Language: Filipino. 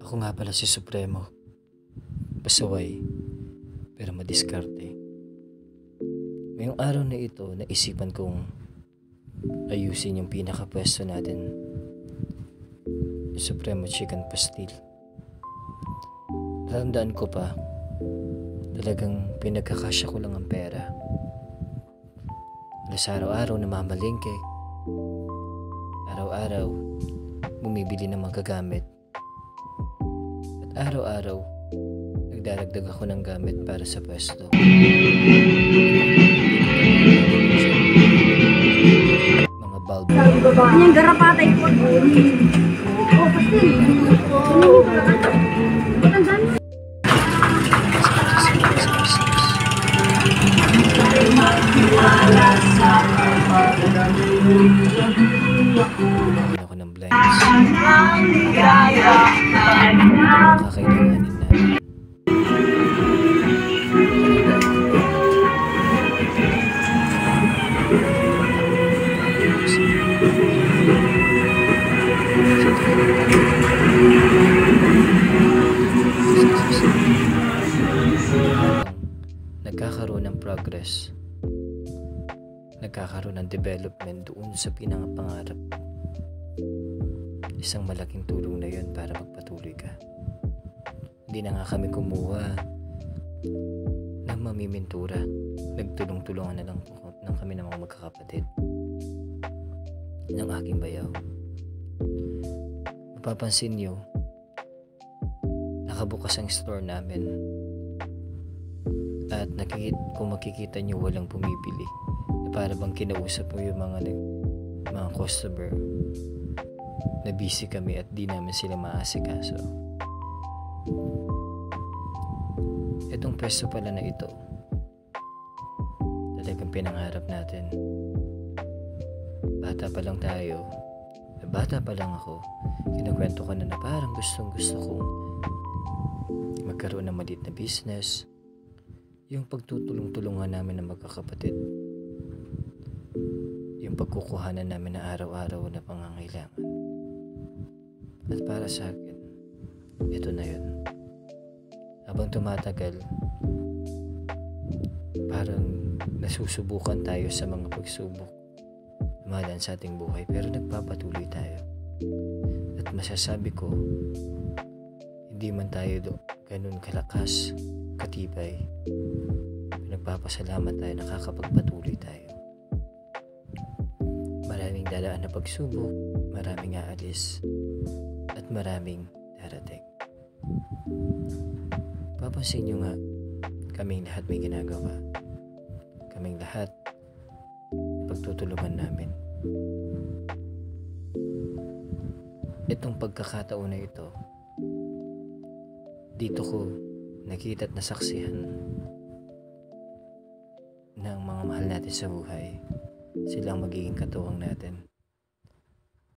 Ako nga pala si Supremo. Pasaway, pero madiskarte. Ngayong araw na ito, naisipan kong ayusin yung pinaka-pwesto natin. Yung Supremo Chicken Pastil. Natandaan ko pa, talagang pinagkakasya ko lang ang pera. Alas araw-araw namamalengke. Araw-araw, bumibili ng mga gamit. At araw-araw, nagdaragdag ako ng gamit para sa pwesto. Mga bulb. Yung garapatay ko. Oh, pasti. Ako ng blinds. Kakailanganin natin. Nagkakaroon ng progress, nagkakaroon ng development doon sa pinangapangarap. Isang malaking tulong na yun para magpatuloy ka. Hindi na nga kami kumuha ng mamimintura. Nagtulong-tulungan na lang kami ng mga magkakapatid ng aking bayaw. Mapapansin nyo, nakabukas ang store namin. At kung makikita nyo, walang bumibili. Para bang kinausap mo yung mga customer na busy kami at di namin sila maasikaso. Itong pwesto pala na ito, talagang pinangarap natin. Bata pa lang tayo, bata pa lang ako, kinukwento ko na parang gustong gusto kong magkaroon ng maliit na business. Yung pagtutulong-tulungan namin ng magkakapatid. Yung pagkukuhanan namin na araw-araw na pangangailangan. At para sa akin, ito na yun. Habang tumatagal, parang nasusubukan tayo sa mga pagsubok. Dumadaan sa ating buhay, pero nagpapatuloy tayo. At masasabi ko, hindi man tayo ganun kalakas, katibay, nagpapasalamat tayo, nakakapagpatuloy tayo. Maraming dadaan na pagsubok, maraming aalis, at maraming darating. Papansin nyo nga, kaming lahat may ginagawa. Kaming lahat, pagtutulungan namin. Itong pagkakataon na ito, dito ko nakita at nasaksihan ng mga mahal natin sa buhay. Sila ang magiging katuwang natin.